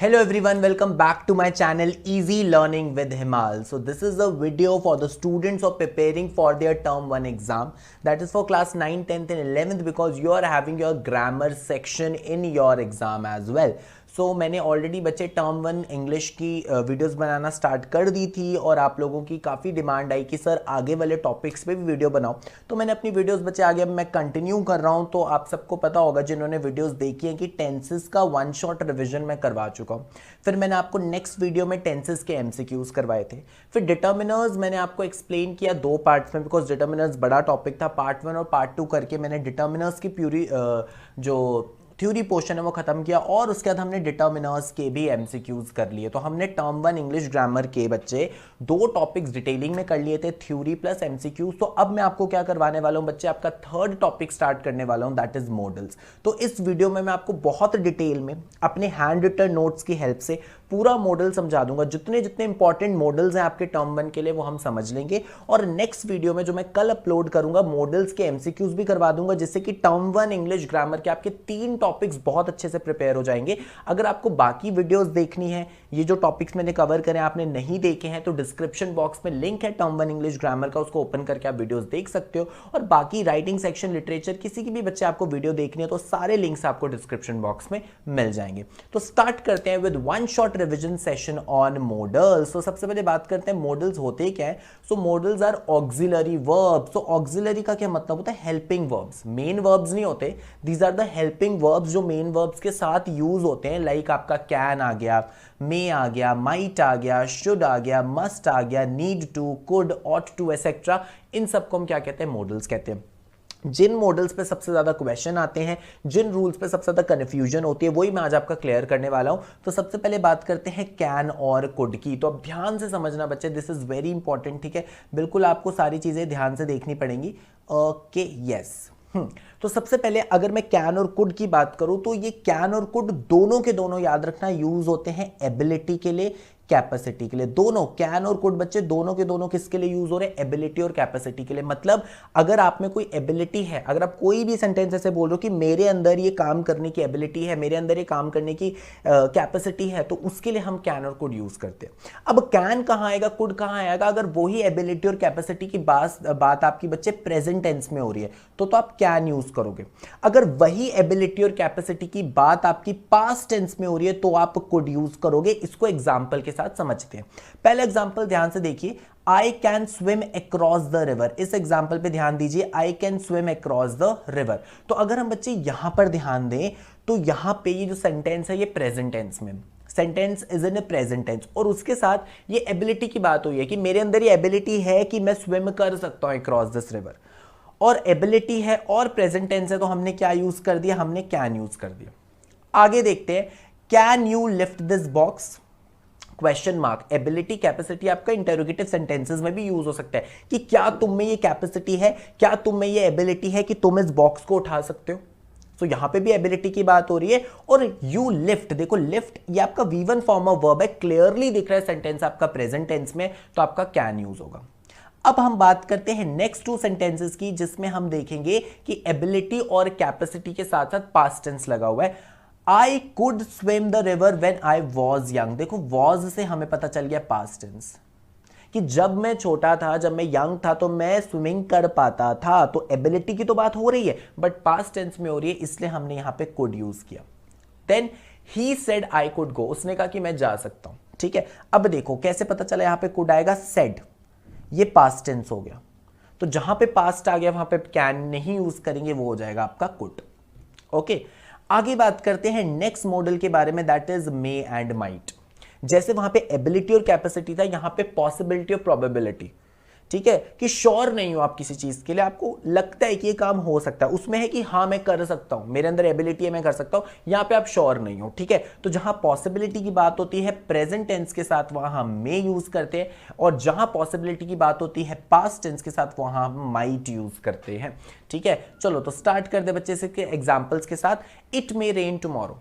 Hello everyone, welcome back to my channel Easy Learning with Himal. So this is a video for the students who are preparing for their term 1 exam, that is for class 9, 10th and 11th, because you are having your grammar section in your exam as well. मैंने already बच्चे term 1 English की videos बनाना start कर दी थी और आप लोगों की काफ़ी डिमांड आई कि सर आगे वाले टॉपिक्स पे भी वीडियो बनाओ, तो मैंने अपनी वीडियोस बच्चे आगे अब मैं कंटिन्यू कर रहा हूं। तो आप सबको पता होगा जिन्होंने वीडियोस देखी हैं कि टेंसेस का वन शॉट रिवीजन मैं करवा चुका हूं। फिर मैंने आपको नेक्स्ट वीडियो में टेंसेस के एमसीक्यूज करवाए थे। फिर डिटर्मिनर्स मैंने आपको एक्सप्लेन किया दो पार्ट्स में, बिकॉज डिटर्मिनर्स बड़ा टॉपिक था। पार्ट 1 और पार्ट 2 करके मैंने डिटर्मिनर्स की पूरी जो थ्योरी पोर्शन है वो खत्म किया और उसके बाद हमने डिटर्मिनर्स के भी एमसीक्यूज कर लिए। तो हमने टर्म 1 इंग्लिश ग्रामर के बच्चे दो टॉपिक्स डिटेलिंग में कर लिए थे, थ्योरी प्लस एमसीक्यूज। तो अब मैं आपको क्या करवाने वाला हूं बच्चे, आपका थर्ड टॉपिक स्टार्ट करने वाला हूं, दैट इज मॉडल्स। तो इस वीडियो में मैं आपको बहुत डिटेल में अपने हैंड रिटन नोट्स की हेल्प से पूरा मॉडल समझा दूंगा। जितने जितने इंपॉर्टेंट मॉडल्स हैं आपके टर्म 1 के लिए वो हम समझ लेंगे। और नेक्स्ट वीडियो में जो मैं कल अपलोड करूंगा मॉडल्स के एमसीक्यूज भी करवा दूंगा, जिससे कि टर्म 1 इंग्लिश ग्रामर के आपके 3 टॉपिक्स बहुत अच्छे से प्रिपेयर हो जाएंगे। अगर आपको बाकी वीडियोस देखनी है, ये जो टॉपिक्स मैंने कवर करे आपने नहीं देखे हैं, तो डिस्क्रिप्शन बॉक्स में लिंक है टर्म 1 इंग्लिश ग्रामर का, उसको ओपन करके आप वीडियोस देख सकते हो। और बाकी राइटिंग सेक्शन, लिटरेचर, किसी की भी बच्चे आपको वीडियो देखनी है तो सारे लिंक्स आपको डिस्क्रिप्शन बॉक्स में मिल जाएंगे। तो स्टार्ट करते हैं with one shot revision session on models. तो सबसे पहले बात करते हैं मॉडल्स होते क्या है। सो मॉडल्स आर ऑक्सिलरी वर्ब्स। तो ऑक्सिलरी का क्या मतलब होता है, हेल्पिंग वर्ब्स। मेन वर्ब्स नहीं होते, these are the helping verbs जो मेन वर्ब्स के साथ यूज होते हैं। लाइक आपका कैन आ गया, मे आ गया, माइट आ गया, शुड आ गया, मस्ट आ गया, need to, could, ought to etcetera. इन सबको हम क्या कहते हैं, मॉडल्स कहते हैं। जिन मॉडल्स पे सबसे ज्यादा क्वेश्चन आते हैं, जिन रूल्स पे सबसे ज्यादा कंफ्यूजन होती है, वही मैं आज आपका क्लियर करने वाला हूं। तो सबसे पहले बात करते हैं कैन और कुड की। तो अब ध्यान से समझना बच्चे, दिस इज वेरी इंपॉर्टेंट, ठीक है। बिल्कुल आपको सारी चीजें ध्यान से देखनी पड़ेंगी। Okay, yes. तो सबसे पहले अगर मैं कैन और कुड की बात करूं तो ये कैन और कुड दोनों के दोनों याद रखना यूज होते हैं एबिलिटी के लिए, कैपेसिटी के लिए। दोनों कैन और कुड बच्चे दोनों के दोनों किसके लिए यूज हो रहे हैं, एबिलिटी और कैपेसिटी के लिए। मतलब अगर आप में कोई एबिलिटी है, अगर आप कोई भी सेंटेंस ऐसे बोल रहे हो कि मेरे अंदर ये काम करने की एबिलिटी है, मेरे अंदर ये काम करने की कैपेसिटी है, तो उसके लिए हम कैन और कुड यूज करते हैं। अब कैन कहां आएगा, कुड कहां आएगा, अगर वही एबिलिटी और कैपेसिटी की बात आपकी बच्चे प्रेजेंट टेंस में हो रही है तो आप कैन यूज करोगे। अगर वही एबिलिटी और कैपेसिटी की बात आपकी पास्ट टेंस में हो रही है तो आप कुड यूज करोगे। इसको एग्जांपल के साथ समझते हैं। पहला एग्जांपल ध्यान से देखिए, I can swim across the river. इस एग्जांपल पे ध्यान दीजिए, I can swim across the river. तो अगर हम बच्चे यहां पर ध्यान दें तो यहां पे ये जो सेंटेंस है ये प्रेजेंट टेंस में, sentence is in a present tense, और उसके साथ ये एबिलिटी की बात हुई है कि मेरे अंदर ये एबिलिटी है कि मैं स्विम कर सकता हूं अक्रॉस दिस रिवर, और एबिलिटी है और प्रेजेंट टेंस है, तो हमने क्या यूज कर दिया, हमने कैन यूज कर दिया। आगे देखते हैं, can you lift this box, question mark. Ability capacity आपका इंटरोगेटिव सेंटेंसेस में भी यूज हो सकता है कि क्या तुम में ये कैपेसिटी है, क्या तुम में ये एबिलिटी है कि तुम इस बॉक्स को उठा सकते हो। तो यहां पे भी एबिलिटी की बात हो रही है। और यू लिफ्ट, देखो लिफ्ट ये आपका V1 फॉर्म ऑफ वर्ब है, क्लियरली दिख रहा है सेंटेंस आपका प्रेजेंट टेंस में, तो आपका कैन यूज होगा। अब हम बात करते हैं नेक्स्ट 2 सेंटेंसेस की, जिसमें हम देखेंगे कि एबिलिटी और कैपेसिटी के साथ साथ पास्ट टेंस लगा हुआ है। I could swim the river when I was young. देखो वॉज से हमें पता चल गया पास्ट टेंस, कि जब मैं छोटा था, जब मैं यंग था तो मैं स्विमिंग कर पाता था। तो एबिलिटी की तो बात हो रही है बट पास्ट टेंस में हो रही है, इसलिए हमने यहां पे कुड यूज किया। Then he said I could go, उसने कहा कि मैं जा सकता हूं, ठीक है। अब देखो कैसे पता चला यहां पे कुड आएगा, सेड, ये पास्ट टेंस हो गया, तो जहां पे पास्ट आ गया वहां पे कैन नहीं यूज करेंगे, वो हो जाएगा आपका कुड। ओके, आगे बात करते हैं नेक्स्ट मॉडल के बारे में, that is may and might. जैसे वहां पे एबिलिटी और कैपेसिटी था, यहां पे पॉसिबिलिटी और प्रोबेबिलिटी, ठीक है, कि श्योर नहीं हो आप किसी चीज के लिए, आपको लगता है कि ये काम हो सकता है, उसमें है कि हाँ मैं कर सकता हूं, मेरे अंदर एबिलिटी है, मैं कर सकता हूं। यहां पे आप श्योर नहीं हो, ठीक है। तो जहां पॉसिबिलिटी की बात होती है प्रेजेंट टेंस के साथ वहां हम मे यूज करते हैं, और जहां पॉसिबिलिटी की बात होती है पास्ट टेंस के साथ वहां हम माइट यूज करते हैं, ठीक है। चलो तो स्टार्ट कर दे बच्चे से एग्जाम्पल्स के साथ। इट मे रेन टुमारो,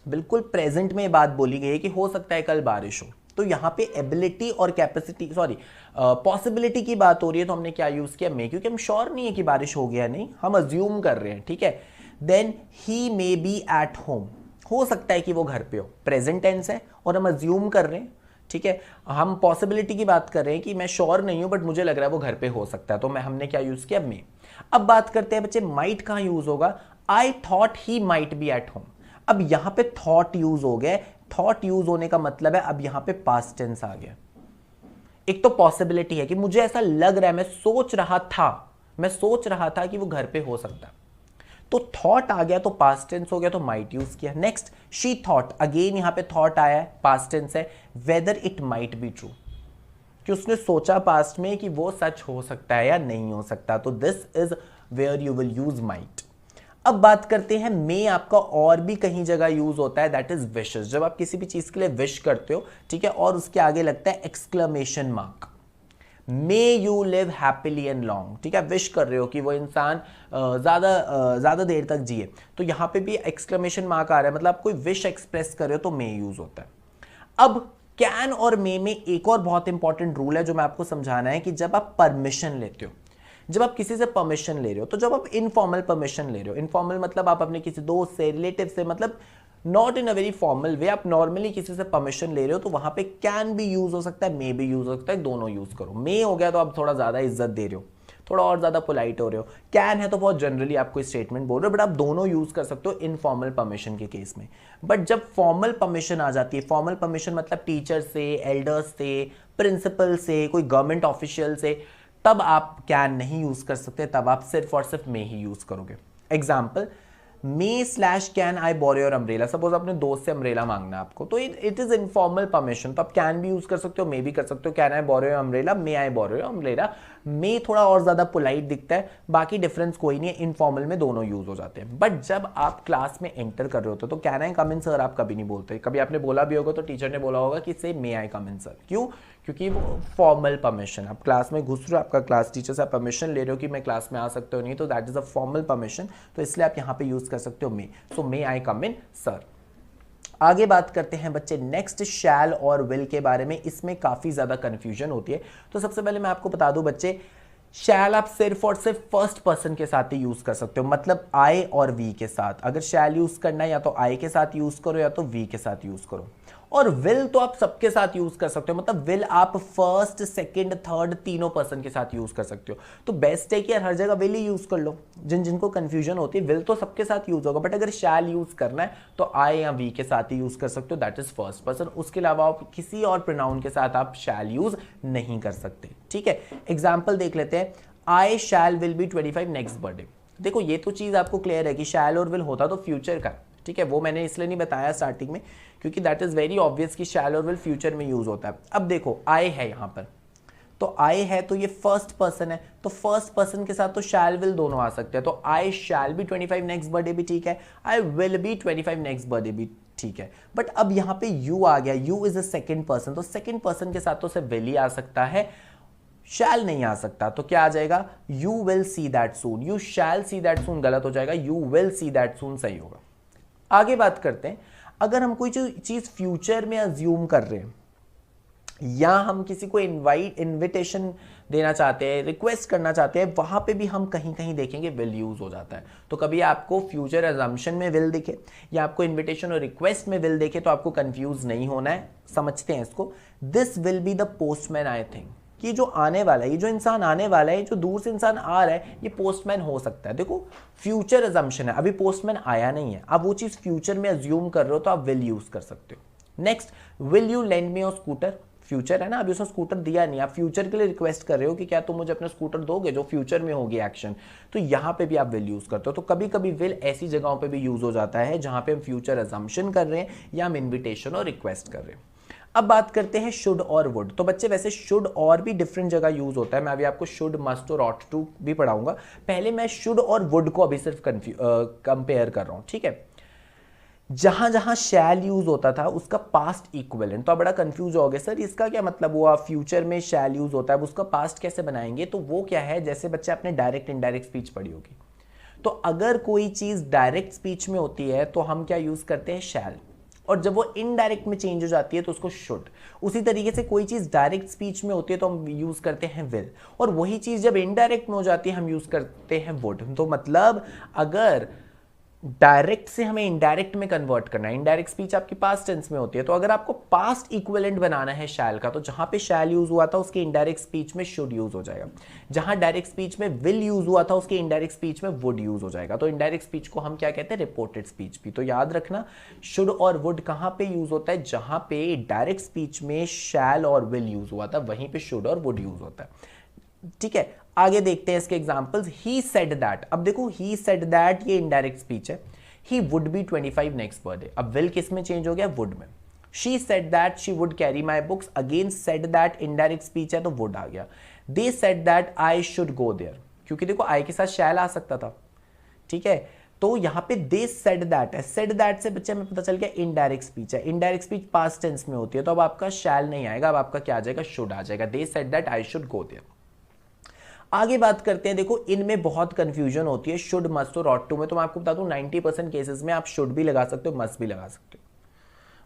बिल्कुल प्रेजेंट में बात बोली गई है कि हो सकता है कल बारिश हो। तो यहां पे एबिलिटी और कैपेसिटी, सॉरी पॉसिबिलिटी की बात हो रही है, तो हमने क्या यूज किया, मे, क्योंकि हम श्योर नहीं है कि बारिश हो गया नहीं, हम अज्यूम कर रहे हैं, ठीक है। Then he may be at home, हो सकता है कि वो घर पे हो, प्रेजेंट टेंस है और हम अज्यूम कर रहे हैं, ठीक है, हम पॉसिबिलिटी की बात कर रहे हैं कि मैं श्योर नहीं हूं बट मुझे लग रहा है वो घर पे हो सकता है, तो हमने क्या यूज किया, मे। अब बात करते हैं बच्चे माइट कहां यूज होगा, I thought he might be at home. अब यहां पे थॉट यूज हो गया, थॉट यूज होने का मतलब है अब यहां पे पास्ट टेंस आ गया। एक तो पॉसिबिलिटी है कि मुझे ऐसा लग रहा है, मैं सोच रहा था कि वो घर पे हो सकता है, तो थॉट आ गया तो पास्ट टेंस हो गया, तो माइट यूज किया। नेक्स्ट शी थॉट, अगेन यहां पे थॉट आया है, पास्ट टेंस है, whether it might be true, कि उसने सोचा पास्ट में कि वो सच हो सकता है या नहीं हो सकता, तो this is where you will use might. अब बात करते हैं मे आपका और भी कहीं जगह यूज होता है, दैट इज विशेस। जब आप किसी भी चीज के लिए विश करते हो, ठीक है, और उसके आगे लगता है exclamation mark, may you live happily and long, ठीक है, विश कर रहे हो कि वो इंसान ज्यादा देर तक जिए, तो यहां पे भी एक्सक्लेमेशन मार्क आ रहा है, मतलब आप कोई विश एक्सप्रेस कर रहे हो तो मे यूज होता है। अब कैन और मे में एक और बहुत इंपॉर्टेंट रूल है जो मैं आपको समझाना है, कि जब आप परमिशन लेते हो, जब आप किसी से परमिशन ले रहे हो, तो जब आप इनफॉर्मल परमिशन ले रहे हो, इनफॉर्मल मतलब आप अपने किसी दोस्त से, रिलेटिव से, मतलब not in a very formal way, आप नॉर्मली किसी से परमिशन ले रहे हो, तो वहां पे कैन भी यूज हो सकता है, मे भी यूज हो सकता है, दोनों यूज करो। मे हो गया तो आप थोड़ा ज्यादा इज्जत दे रहे हो, थोड़ा और ज्यादा पोलाइट हो रहे हो, कैन है तो बहुत जनरली आपको स्टेटमेंट बोल रहे हो, बट आप दोनों यूज कर सकते हो इनफॉर्मल परमिशन के केस में। बट जब फॉर्मल परमिशन आ जाती है, फॉर्मल परमिशन मतलब टीचर से, एल्डर्स से, प्रिंसिपल से, कोई गवर्नमेंट ऑफिशियल से, तब आप कैन नहीं यूज कर सकते, तब आप सिर्फ और सिर्फ मे ही यूज करोगे। Example, may slash can I borrow your umbrella, suppose अपने दोस्त से अम्ब्रेला मांगना है आपको, तो इट इज इनफॉर्मल परमिशन, तो आप कैन भी यूज कर सकते हो, मे भी कर सकते हो, can I borrow your umbrella, may I borrow your umbrella. मे थोड़ा और ज्यादा पोलाइट दिखता है, बाकी डिफरेंस कोई नहीं है, इनफॉर्मल में दोनों यूज हो जाते हैं। बट जब आप क्लास में एंटर कर रहे होते हो तो can I come in sir आप कभी नहीं बोलते, कभी आपने बोला भी होगा तो टीचर ने बोला होगा कि से मे आई कम इन सर, क्यों, क्योंकि वो फॉर्मल परमिशन, आप क्लास में घुस रहे हो, आपका क्लास टीचर से आप परमिशन ले रहे हो कि मैं क्लास में आ सकते हो नहीं, तो that is a formal permission, तो इसलिए आप यहां पे यूज कर सकते हो मे, सो मे आई कम इन सर। आगे बात करते हैं बच्चे नेक्स्ट शैल और विल के बारे में, इसमें काफी ज्यादा कंफ्यूजन होती है। तो सबसे पहले मैं आपको बता दूं बच्चे, शैल आप सिर्फ और सिर्फ फर्स्ट पर्सन के साथ ही यूज कर सकते हो, मतलब आई और वी के साथ। अगर शैल यूज करना है या तो आई के साथ यूज करो या तो वी के साथ यूज करो। और विल तो आप सबके साथ यूज कर सकते हो, मतलब विल आप फर्स्ट, सेकंड, थर्ड तीनों पर्सन के साथ यूज कर सकते हो। तो बेस्ट है कि यार हर जगह विल ही यूज कर लो, जिनको कंफ्यूजन होती है, विल तो सबके साथ यूज होगा, बट अगर शैल यूज करना है तो आई या वी के साथ ही यूज कर सकते हो, दैट इज फर्स्ट पर्सन। उसके अलावा आप किसी और प्रोनाउन के साथ आप शैल यूज नहीं कर सकते, ठीक है। एग्जाम्पल देख लेते हैं, I shall will be 25 next birthday. देखो ये तो चीज आपको क्लियर है कि शैल और विल होता तो फ्यूचर का, ठीक है, वो मैंने इसलिए नहीं बताया स्टार्टिंग में क्योंकि दैट इज वेरी ऑब्वियस कि शैल और विल फ्यूचर में यूज होता है। अब देखो आई है यहां पर, तो आई है तो ये फर्स्ट पर्सन है, तो फर्स्ट पर्सन के साथ तो शैल विल दोनों आ सकते हैं, तो आई शैल बी 25 नेक्स्ट बर्थडे भी ठीक है, I will be 25 next birthday भी ठीक है। बट अब यहां पे यू आ गया, you is a second person, तो सेकेंड पर्सन के साथ तो सिर्फ विल ही आ सकता है, शैल नहीं आ सकता, तो क्या आ जाएगा, you will see that soon, you shall see that soon गलत हो जाएगा, you will see that soon सही होगा। आगे बात करते हैं, अगर हम कोई चीज फ्यूचर में अज्यूम कर रहे हैं या हम किसी को इनविटेशन देना चाहते हैं, रिक्वेस्ट करना चाहते हैं, वहां पे भी हम कहीं कहीं देखेंगे विल यूज हो जाता है। तो कभी आपको फ्यूचर अजम्पशन में विल दिखे या आपको इनविटेशन और रिक्वेस्ट में विल दिखे तो आपको कंफ्यूज नहीं होना है, समझते हैं इसको। This will be the postman I think, कि जो आने वाला है, ये जो इंसान आने वाला है, जो दूर से इंसान आ रहा है, ये पोस्टमैन हो सकता है। देखो फ्यूचर अजम्पशन है, अभी पोस्टमैन आया नहीं है, आप वो चीज फ्यूचर में अज्यूम कर रहे हो तो आप विल यूज कर सकते हो। Next, will you lend me your scooter, future है ना, अभी उसने स्कूटर दिया नहीं, आप फ्यूचर के लिए रिक्वेस्ट कर रहे हो कि क्या तुम मुझे अपना स्कूटर दोगे, जो फ्यूचर में होगी एक्शन, तो यहां पे भी आप विल यूज करते हो। तो कभी कभी विल ऐसी जगहों पे भी यूज हो जाता है जहां पे हम फ्यूचर अजम्पशन कर रहे हैं या हम इन्विटेशन और रिक्वेस्ट कर रहे हैं। अब बात करते हैं शुड और वुड। तो बच्चे वैसे शुड और भी डिफरेंट जगह यूज होता है, मैं अभी आपको शुड, मस्ट और ऑट टू भी पढ़ाऊंगा। पहले मैं शुड और वुड को अभी सिर्फ कंपेयर कर रहा हूं, ठीक है। जहां जहां शैल यूज होता था उसका पास्ट इक्विवेलेंट, तो आप बड़ा कंफ्यूज हो गए सर इसका क्या मतलब हुआ, फ्यूचर में शैल यूज होता है, उसका पास्ट कैसे बनाएंगे। तो वो क्या है, जैसे बच्चे आपने डायरेक्ट इनडायरेक्ट स्पीच पढ़ी होगी, तो अगर कोई चीज डायरेक्ट स्पीच में होती है तो हम क्या यूज करते हैं, शैल, और जब वो इनडायरेक्ट में चेंज हो जाती है तो उसको शुड। उसी तरीके से कोई चीज डायरेक्ट स्पीच में होती है तो हम यूज करते हैं विल, और वही चीज जब इनडायरेक्ट में हो जाती है हम यूज करते हैं वुड। तो मतलब अगर डायरेक्ट से हमें इनडायरेक्ट में कन्वर्ट करना है। इनडायरेक्ट स्पीच आपकी पास्ट टेंस में होती है, तो अगर आपको पास्ट इक्विवेलेंट बनाना है शैल का, तो जहां पे शैल यूज हुआ था उसके इनडायरेक्ट स्पीच में शुड यूज हो जाएगा। जहां डायरेक्ट स्पीच में विल यूज हुआ था उसके इनडायरेक्ट स्पीच में वुड यूज हो जाएगा। तो इनडायरेक्ट स्पीच को हम क्या कहते हैं? रिपोर्टेड स्पीच भी। तो याद रखना, शुड और वुड कहां पे यूज होता है? जहां पे डायरेक्ट स्पीच में शैल और विल यूज हुआ था वहीं पे शुड और वुड यूज होता है। ठीक है, आगे देखते हैं इसके एग्जांपल्स। ही सेड दैट, अब देखो ही सेड दैट ये इनडायरेक्ट स्पीच है। He would be 25 next birthday, अब विल किस में चेंज हो गया? वुड में। She said that she would carry my books, again said that indirect speech है तो वुड आ गया। They said that I should go there, क्योंकि देखो आई के साथ शैल आ सकता था। ठीक है, तो यहां पे दे सेड दैट है, सेड दैट से बच्चे हमें पता चल गया इनडायरेक्ट स्पीच है। इनडायरेक्ट स्पीच पास्ट टेंस में होती है, तो अब आपका शैल नहीं आएगा, अब आपका क्या आ जाएगा? शुड आ जाएगा। They said that I should go there. आगे बात करते हैं, देखो इनमें बहुत कंफ्यूजन होती है शुड, मस्ट और ऑट टू में। तो मैं आपको बता दूं 90% केसेस में आप शुड भी लगा सकते हो, मस्ट भी लगा सकते हो।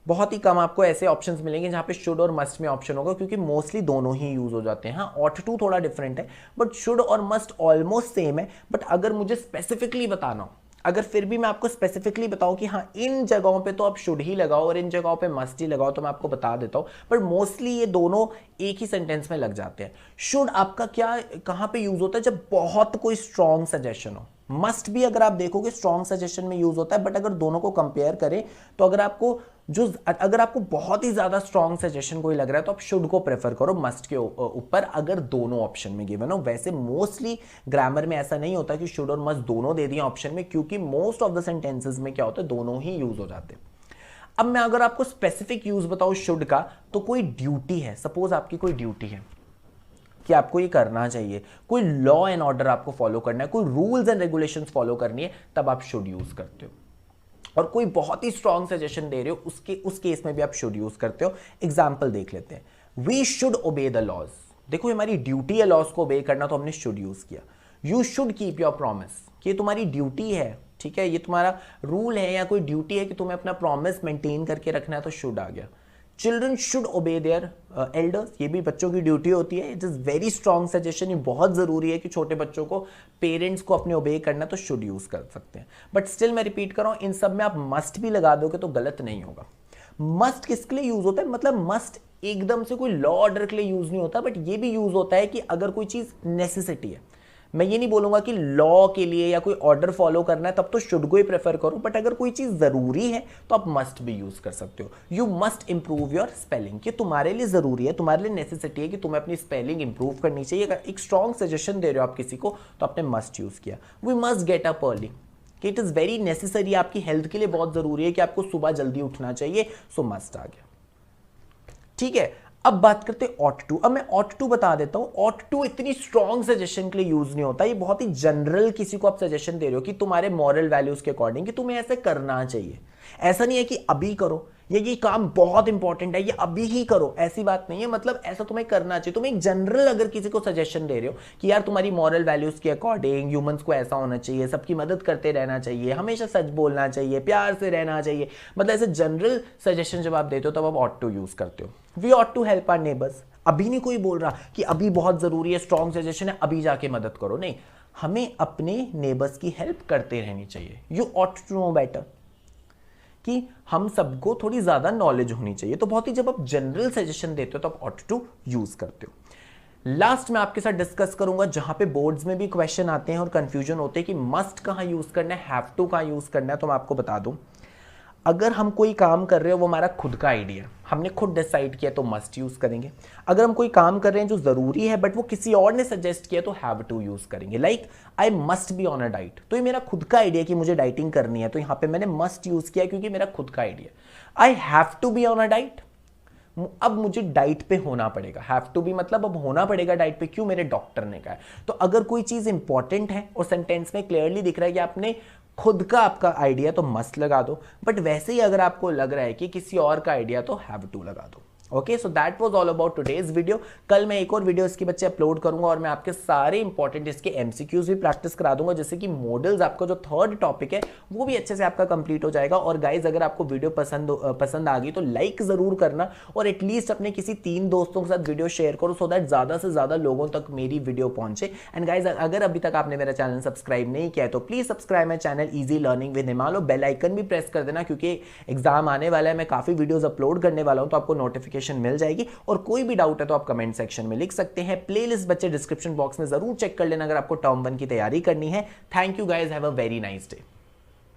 बहुत ही कम आपको ऐसे ऑप्शंस मिलेंगे जहां पे शुड और मस्ट में ऑप्शन होगा, क्योंकि मोस्टली दोनों ही यूज हो जाते हैं। हाँ, ऑट टू थोड़ा डिफरेंट है, बट शुड और मस्ट ऑलमोस्ट सेम है। बट अगर मुझे स्पेसिफिकली बताना हो, अगर फिर भी मैं आपको स्पेसिफिकली बताऊं कि हाँ इन जगहों पे तो आप शुड ही लगाओ और इन जगहों पे मस्ट ही लगाओ, तो मैं आपको बता देता हूं। पर मोस्टली ये दोनों एक ही सेंटेंस में लग जाते हैं। शुड आपका क्या कहां पे यूज होता है? जब बहुत कोई स्ट्रॉन्ग सजेशन हो। मस्ट भी अगर आप देखोगे स्ट्रॉन्ग सजेशन में यूज होता है, बट अगर दोनों को कंपेयर करें तो अगर आपको बहुत ही ज्यादा स्ट्रॉन्ग सजेशन कोई लग रहा है तो आप शुड को प्रेफर करो मस्ट के ऊपर, अगर दोनों ऑप्शन में गिवन हो। वैसे मोस्टली ग्रामर में ऐसा नहीं होता कि शुड और मस्ट दोनों दे दिए ऑप्शन में, क्योंकि मोस्ट ऑफ द सेंटेंसेस में क्या होता है? दोनों ही यूज हो जाते हैं। अब मैं अगर आपको स्पेसिफिक यूज बताऊं शुड का, तो कोई ड्यूटी है, सपोज आपकी कोई ड्यूटी है कि आपको ये करना चाहिए, कोई लॉ एंड ऑर्डर आपको फॉलो करना है, कोई रूल्स एंड रेगुलेशंस फॉलो करनी है, तब आप शुड यूज करते हो। और कोई बहुत ही स्ट्रॉन्ग सजेशन दे रहे हो, उस केस में भी आप शुड यूज करते हो। एग्जाम्पल देख लेते हैं। We should obey the laws, देखो हमारी ड्यूटी है लॉज को ओबे करना, तो हमने शुड यूज किया। You should keep your promise, कि ये तुम्हारी ड्यूटी है, ठीक है, ये तुम्हारा रूल है या कोई ड्यूटी है कि तुम्हें अपना प्रॉमिस मेंटेन करके रखना है, तो शुड आ गया। चिल्ड्रन शुड ओबे देयर एल्डर्स, ये भी बच्चों की ड्यूटी होती है। It is very strong suggestion, ये बहुत जरूरी है कि छोटे बच्चों को पेरेंट्स को अपने ओबे करना, तो शुड यूज कर सकते हैं। बट स्टिल मैं रिपीट कर रहा हूं, इन सब में आप मस्ट भी लगा दोगे तो गलत नहीं होगा। मस्ट किसके लिए यूज होता है? मतलब मस्ट एकदम से कोई लॉ ऑर्डर के लिए यूज नहीं होता, बट ये भी यूज होता है कि अगर कोई चीज नेसेसिटी है। मैं ये नहीं बोलूंगा कि लॉ के लिए या कोई ऑर्डर फॉलो करना है तब तो शुड को ही प्रेफर करो, बट अगर कोई चीज जरूरी है तो आप मस्ट भी यूज कर सकते हो। You must improve your spelling, कि तुम्हारे लिए जरूरी है, तुम्हारे लिए नेसेसिटी है कि तुम्हें अपनी स्पेलिंग इंप्रूव करनी चाहिए। अगर एक स्ट्रॉन्ग सजेशन दे रहे हो आप किसी को, तो आपने मस्ट यूज किया। We must get up early, कि इट इज वेरी नेसेसरी, आपकी हेल्थ के लिए बहुत जरूरी है कि आपको सुबह जल्दी उठना चाहिए, सो मस्ट आ गया। ठीक है, अब बात करते हैं ऑट टू। अब मैं ऑट टू बता देता हूं। ऑट टू इतनी स्ट्रॉन्ग सजेशन के लिए यूज नहीं होता, ये बहुत ही जनरल किसी को आप सजेशन दे रहे हो कि तुम्हारे मॉरल वैल्यूज के अकॉर्डिंग कि तुम्हें ऐसे करना चाहिए। ऐसा नहीं है कि अभी करो, ये काम बहुत इंपॉर्टेंट है, ये अभी ही करो, ऐसी बात नहीं है। मतलब ऐसा तुम्हें करना चाहिए। तुम एक जनरल अगर किसी को सजेशन दे रहे हो कि यार तुम्हारी मॉरल वैल्यूज के अकॉर्डिंग ह्यूमंस को ऐसा होना चाहिए, सबकी मदद करते रहना चाहिए, हमेशा सच बोलना चाहिए, प्यार से रहना चाहिए, मतलब ऐसे जनरल सजेशन जब आप देते हो तब आप ऑट टू यूज करते हो। We ought to help our neighbours, अभी नहीं कोई बोल रहा कि अभी बहुत जरूरी है, स्ट्रॉन्ग सजेशन है, अभी जाके मदद करो, नहीं, हमें अपने नेबर्स की हेल्प करते रहनी चाहिए। You ought to know better, कि हम सबको थोड़ी ज्यादा नॉलेज होनी चाहिए। तो बहुत ही जब आप जनरल सजेशन देते हो तो आप ऑट टू यूज करते हो। लास्ट में आपके साथ डिस्कस करूंगा, जहां पे बोर्ड्स में भी क्वेश्चन आते हैं और कंफ्यूजन होते हैं कि मस्ट कहां यूज करना है, हैव टू कहां यूज करना है। तो मैं आपको बता दूं, अगर हम कोई काम कर रहे हो वो हमारा खुद का आइडिया, हमने खुद डिसाइड किया, तो मस्ट यूज करेंगे। अगर हम कोई काम कर रहे हैं जो जरूरी है बट वो किसी और ने सजेस्ट किया, तो हैव टू यूज करेंगे। Like I must be on a diet, तो ये मेरा खुद का आइडिया कि मुझे डाइटिंग करनी है, तो यहां पे मैंने मस्ट यूज किया क्योंकि मेरा खुद का idea. I have to be on a diet, अब मुझे डाइट पे होना पड़ेगा। हैव टू बी मतलब अब होना पड़ेगा डाइट पे, क्यों? मेरे डॉक्टर ने कहा है। तो अगर कोई चीज इंपॉर्टेंट है और सेंटेंस में क्लियरली दिख रहा है कि आपने खुद का आपका आइडिया, तो मस्ट लगा दो। बट वैसे ही अगर आपको लग रहा है कि किसी और का आइडिया, तो हैव टू लगा दो। Okay, so that was all about today's video. कल मैं एक और वीडियो इसके बच्चे अपलोड करूंगा और मैं आपके सारे इंपॉर्टेंट इसके एमसीक्यूज भी प्रैक्टिस करा दूंगा, जैसे कि मॉडल्स, आपका जो थर्ड टॉपिक है वो भी अच्छे से आपका कंप्लीट हो जाएगा। और गाइज अगर आपको वीडियो पसंद आ गई तो लाइक जरूर करना और एटलीस्ट अपने किसी 3 दोस्तों के साथ वीडियो शेयर करो, सो दैट ज्यादा से ज्यादा लोगों तक मेरी वीडियो पहुंचे। एंड गाइज अगर अभी तक आपने मेरा चैनल सब्सक्राइब नहीं किया है तो please subscribe my channel easy learning with हिमाल, और बेल आइकन भी प्रेस कर देना, क्योंकि एग्जाम आने वाला है, मैं काफी वीडियोस अपलोड करने वाला हूं, तो आपको नोटिफिकेशन मिल जाएगी। और कोई भी डाउट है तो आप कमेंट सेक्शन में लिख सकते हैं। प्लेलिस्ट बच्चे डिस्क्रिप्शन बॉक्स में जरूर चेक कर लेना अगर आपको टर्म 1 की तैयारी करनी है। Thank you guys, have a very nice day.